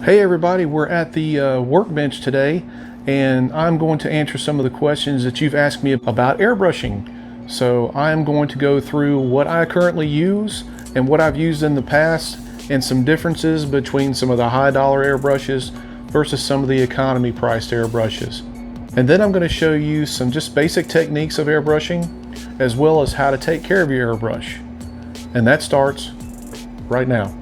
Hey everybody, we're at the workbench today and I'm going to answer some of the questions that you've asked me about airbrushing. So I'm going to go through what I currently use and what I've used in the past and some differences between some of the high dollar airbrushes versus some of the economy priced airbrushes. And then I'm going to show you some just basic techniques of airbrushing as well as how to take care of your airbrush. And that starts right now.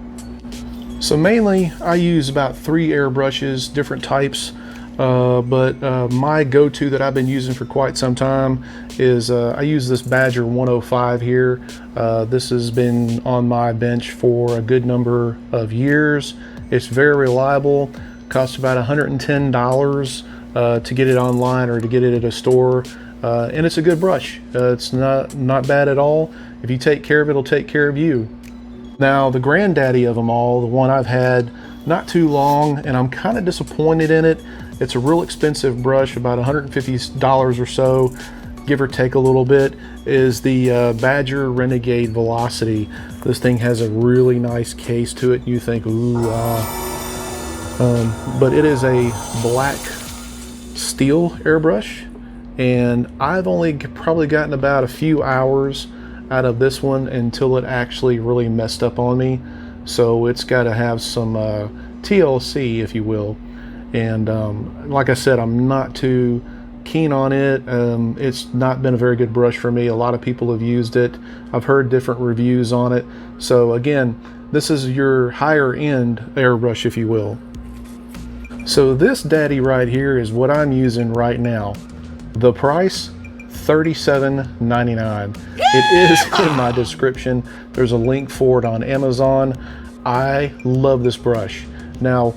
So mainly I use about 3 airbrushes, different types, but my go-to that I've been using for quite some time is I use this Badger 105 here. This has been on my bench for a good number of years. It's very reliable, costs about $110 to get it online or to get it at a store, and it's a good brush. It's not bad at all. If you take care of it, it'll take care of you. Now the granddaddy of them all, the one I've had not too long and I'm kind of disappointed in it. It's a real expensive brush, about $150 or so, give or take a little bit, is the Badger Renegade Velocity. This thing has a really nice case to it. You think, ooh, but it is a black steel airbrush and I've only probably gotten about a few hours out of this one until it actually really messed up on me. So it's got to have some TLC, if you will. And like I said, I'm not too keen on it. It's not been a very good brush for me. A lot of people have used it. I've heard different reviews on it. So again, this is your higher end airbrush, if you will. So this daddy right here is what I'm using right now. The price, $37.99. It is in my description. There's a link for it on Amazon. I love this brush. Now,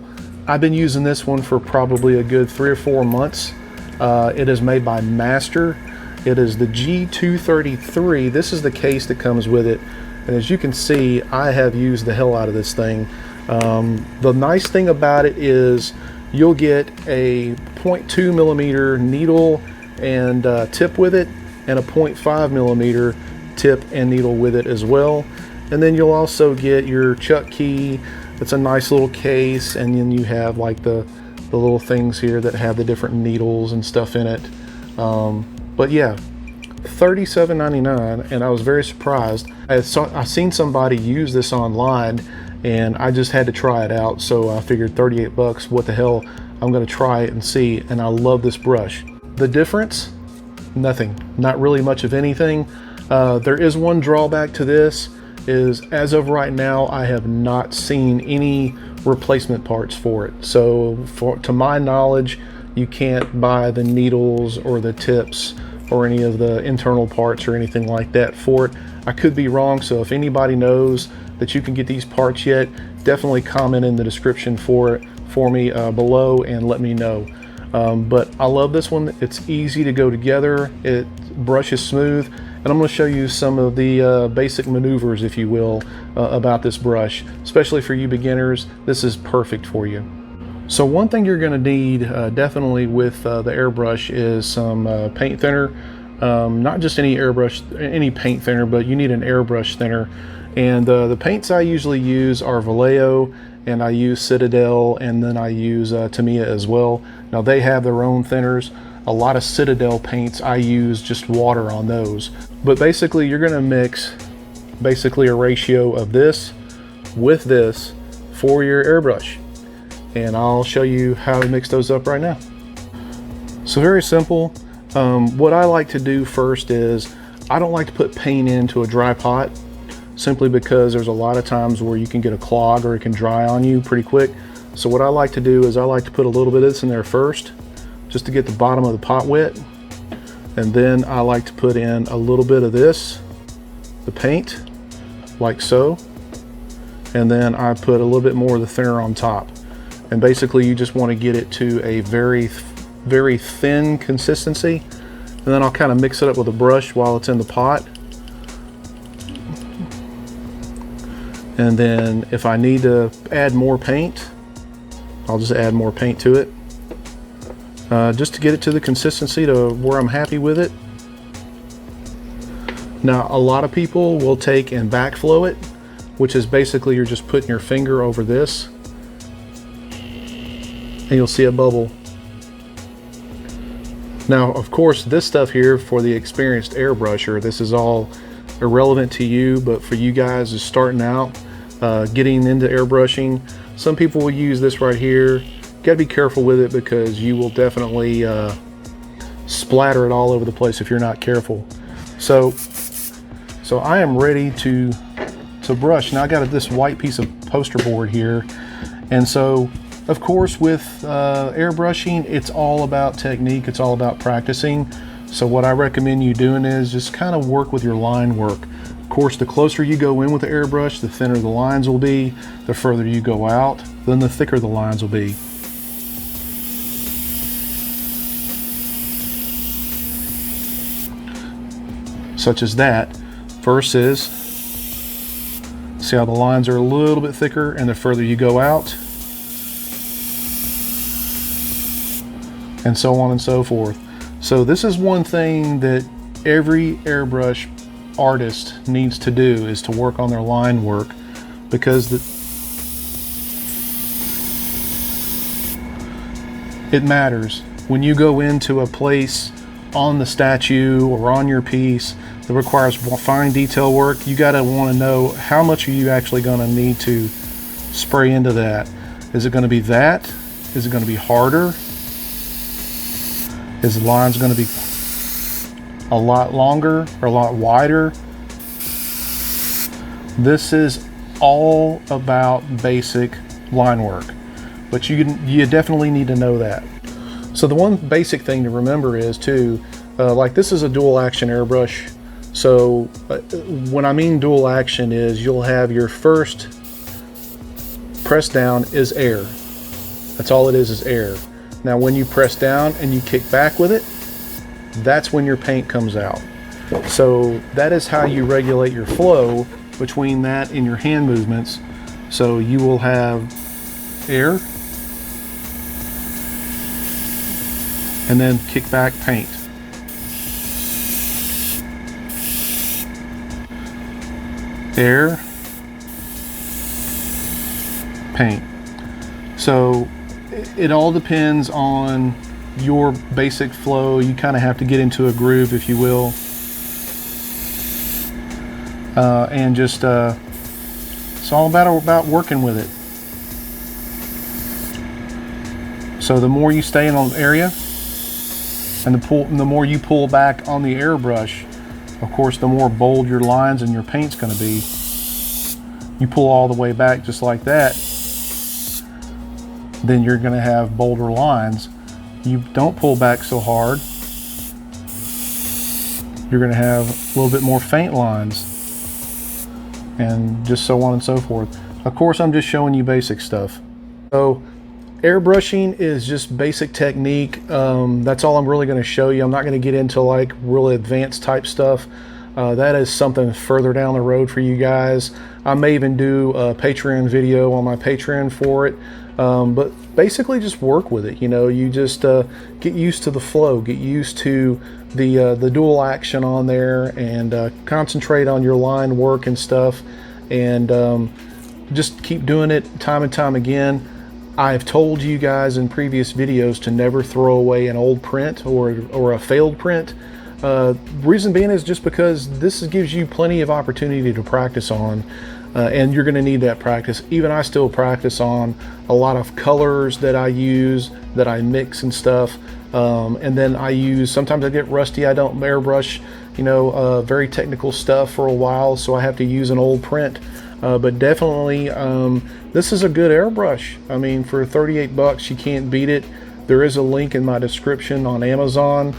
I've been using this one for probably a good 3 or 4 months. It is made by Master. It is the G233. This is the case that comes with it. And as you can see, I have used the hell out of this thing. The nice thing about it is you'll get a 0.2 millimeter needle and tip with it, and a 0.5 millimeter tip and needle with it as well. And then you'll also get your chuck key. It's a nice little case, and then you have like the little things here that have the different needles and stuff in it. But yeah, $37.99, and I was very surprised. I seen somebody use this online and I just had to try it out, so I figured 38 bucks, what the hell, I'm gonna try it and see. And I love this brush. The difference, nothing, not really much of anything. There is one drawback to this, is as of right now I have not seen any replacement parts for it. So to my knowledge, you can't buy the needles or the tips or any of the internal parts or anything like that for it. I could be wrong, so if anybody knows that you can get these parts yet, definitely comment in the description for me below and let me know. But I love this one. It's easy to go together. It brushes smooth, and I'm going to show you some of the basic maneuvers, if you will, about this brush. Especially for you beginners, this is perfect for you. So one thing you're going to need definitely with the airbrush is some paint thinner. Not just any airbrush, any paint thinner, but you need an airbrush thinner. And the paints I usually use are Vallejo, and I use Citadel, and then I use Tamiya as well. Now they have their own thinners. A lot of Citadel paints, I use just water on those. But basically you're gonna mix basically a ratio of this with this for your airbrush. And I'll show you how to mix those up right now. So very simple. What I like to do first is, I don't like to put paint into a dry pot, simply because there's a lot of times where you can get a clog or it can dry on you pretty quick. So what I like to do is I like to put a little bit of this in there first, just to get the bottom of the pot wet. And then I like to put in a little bit of this, the paint, like so. And then I put a little bit more of the thinner on top. And basically you just want to get it to a very, very thin consistency. And then I'll kind of mix it up with a brush while it's in the pot. And then if I need to add more paint, I'll just add more paint to it. Just to get it to the consistency to where I'm happy with it. Now a lot of people will take and backflow it, which is basically you're just putting your finger over this and you'll see a bubble. Now, of course, this stuff here for the experienced airbrusher, this is all irrelevant to you, but for you guys just starting out, getting into airbrushing, some people will use this right here. You gotta be careful with it because you will definitely splatter it all over the place if you're not careful. So I am ready to brush. Now I got this white piece of poster board here, and so of course with airbrushing, it's all about technique, it's all about practicing. So what I recommend you doing is just kind of work with your line work. Of course, the closer you go in with the airbrush, the thinner the lines will be. The further you go out, then the thicker the lines will be. Such as that, versus, see how the lines are a little bit thicker, and the further you go out, and so on and so forth. So this is one thing that every airbrush artist needs to do, is to work on their line work, because it matters. When you go into a place on the statue or on your piece that requires fine detail work, you gotta wanna know how much are you actually gonna need to spray into that. Is it gonna be that? Is it gonna be harder? Is the lines going to be a lot longer or a lot wider? This is all about basic line work, but you definitely need to know that. So the one basic thing to remember is too, like this is a dual action airbrush. So when I mean dual action is you'll have your first press down is air. That's all it is air. Now when you press down and you kick back with it, that's when your paint comes out. So that is how you regulate your flow between that and your hand movements. So you will have air and then kick back paint. Air, paint. So it all depends on your basic flow. You kind of have to get into a groove, if you will, and just it's all about working with it. So the more you stay in an area, and the more you pull back on the airbrush, of course, the more bold your lines and your paint's going to be. You pull all the way back just like that, then you're going to have bolder lines. You don't pull back so hard, you're going to have a little bit more faint lines, and just so on and so forth. Of course, I'm just showing you basic stuff. So airbrushing is just basic technique. That's all I'm really going to show you. I'm not going to get into like really advanced type stuff. That is something further down the road for you guys. I may even do a Patreon video on my Patreon for it. But basically just work with it. You know, you just get used to the flow, get used to the dual action on there, and concentrate on your line work and stuff, and just keep doing it time and time again. I've told you guys in previous videos to never throw away an old print or a failed print. Reason being is just because this gives you plenty of opportunity to practice on. And you're going to need that practice. Even I still practice on a lot of colors that I use, that I mix and stuff. And then sometimes I get rusty. I don't airbrush, very technical stuff for a while, so I have to use an old print. But definitely, this is a good airbrush. I mean, for 38 bucks, you can't beat it. There is a link in my description on Amazon.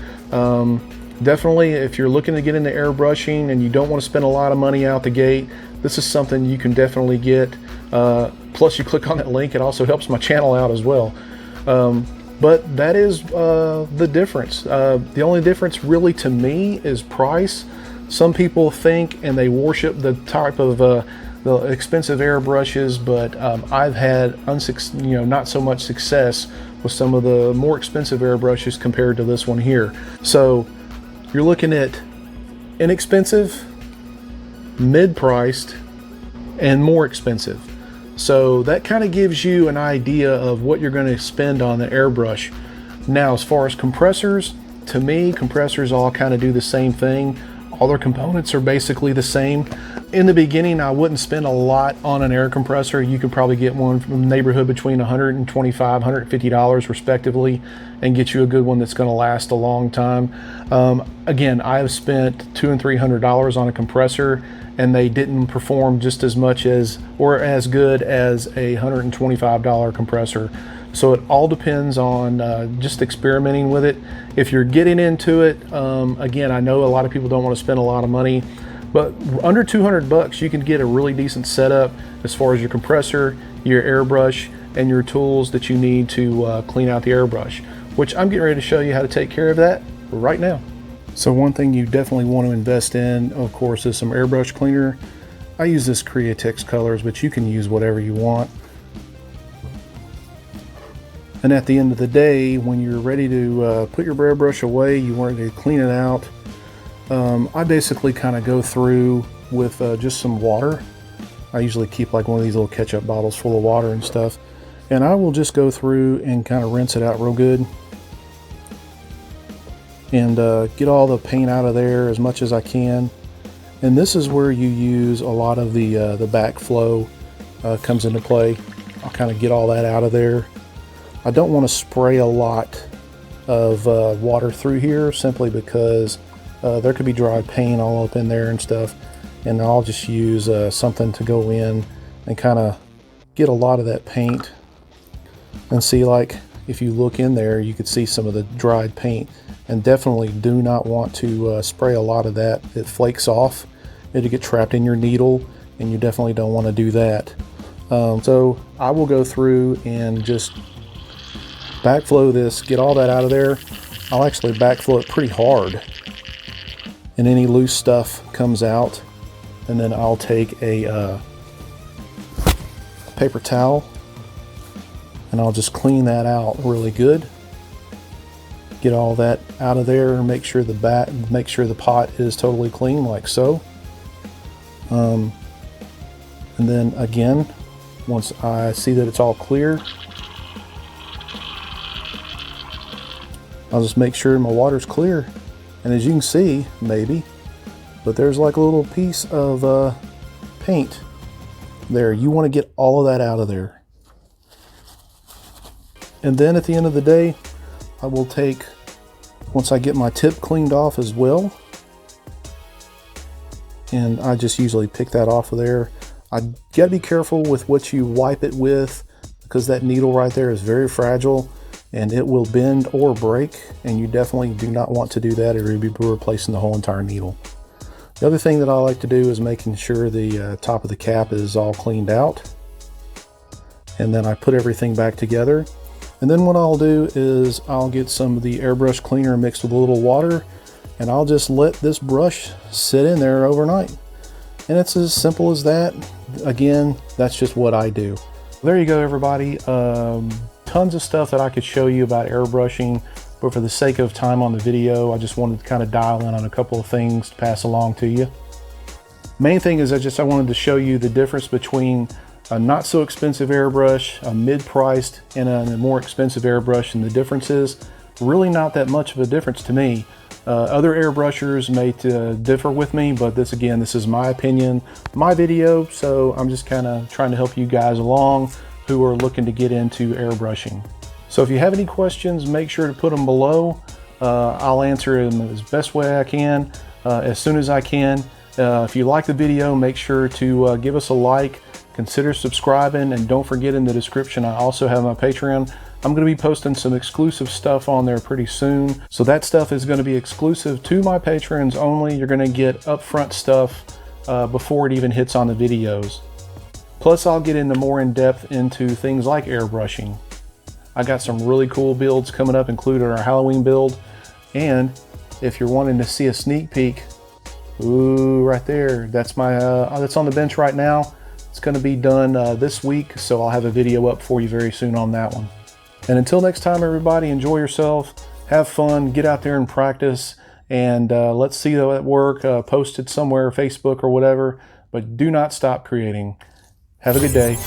Definitely, if you're looking to get into airbrushing and you don't want to spend a lot of money out the gate, this is something you can definitely get. Plus, you click on that link, it also helps my channel out as well. But that is the difference. The only difference really to me is price. Some people think and they worship the type of the expensive airbrushes, but I've had not so much success with some of the more expensive airbrushes compared to this one here. So you're looking at inexpensive, mid-priced, and more expensive. So that kind of gives you an idea of what you're going to spend on the airbrush. Now, as far as compressors, to me, compressors all kind of do the same thing. All their components are basically the same. In the beginning, I wouldn't spend a lot on an air compressor. You could probably get one from the neighborhood between $125, $150 respectively, and get you a good one that's going to last a long time. Again, I've spent $200 and $300 on a compressor, and they didn't perform just as much as or as good as a $125 compressor. So it all depends on just experimenting with it. If you're getting into it, again, I know a lot of people don't want to spend a lot of money, but under 200 bucks, you can get a really decent setup as far as your compressor, your airbrush, and your tools that you need to clean out the airbrush, which I'm getting ready to show you how to take care of that right now. So one thing you definitely want to invest in, of course, is some airbrush cleaner. I use this Createx colors, but you can use whatever you want. And at the end of the day, when you're ready to put your airbrush away, you want to clean it out. I basically kind of go through with just some water. I usually keep like one of these little ketchup bottles full of water and stuff. And I will just go through and kind of rinse it out real good. And get all the paint out of there as much as I can. And this is where you use a lot of the backflow comes into play. I'll kind of get all that out of there. I don't want to spray a lot of water through here simply because there could be dry paint all up in there and stuff, and I'll just use something to go in and kind of get a lot of that paint. And see, like if you look in there, you could see some of the dried paint, and definitely do not want to spray a lot of that. It flakes off, it'll get trapped in your needle, and you definitely don't want to do that. So I will go through and just backflow this, get all that out of there. I'll actually backflow it pretty hard, and any loose stuff comes out. And then I'll take a paper towel and I'll just clean that out really good. Get all that out of there. Make sure the pot is totally clean, like so. And then again, once I see that it's all clear, I'll just make sure my water's clear. And as you can see, maybe, but there's like a little piece of paint there. You want to get all of that out of there. And then at the end of the day, I will take, once I get my tip cleaned off as well, and I just usually pick that off of there. I gotta be careful with what you wipe it with, because that needle right there is very fragile and it will bend or break, and you definitely do not want to do that, or you'll be replacing the whole entire needle. The other thing that I like to do is making sure the top of the cap is all cleaned out, and then I put everything back together. And then what I'll do is I'll get some of the airbrush cleaner mixed with a little water, and I'll just let this brush sit in there overnight. And it's as simple as that. Again, that's just what I do. There you go, everybody. Tons of stuff that I could show you about airbrushing, but for the sake of time on the video, I just wanted to kind of dial in on a couple of things to pass along to you. Main thing is I wanted to show you the difference between a not so expensive airbrush, a mid-priced, and a more expensive airbrush, and the difference is really not that much of a difference to me. Other airbrushers may differ with me, but this is my opinion, my video, so I'm just kind of trying to help you guys along who are looking to get into airbrushing. So if you have any questions, make sure to put them below. I'll answer them as best way I can, as soon as I can. If you like the video, make sure to give us a like, consider subscribing, and don't forget, in the description I also have my Patreon. I'm going to be posting some exclusive stuff on there pretty soon. So that stuff is going to be exclusive to my patrons only. You're going to get upfront stuff before it even hits on the videos. Plus, I'll get into more in depth into things like airbrushing. I got some really cool builds coming up, including our Halloween build. And if you're wanting to see a sneak peek, ooh, right there, that's my that's on the bench right now. It's going to be done this week, so I'll have a video up for you very soon on that one. And until next time, everybody, enjoy yourself, have fun, get out there and practice, and let's see that work. Post it somewhere, Facebook or whatever, but do not stop creating. Have a good day.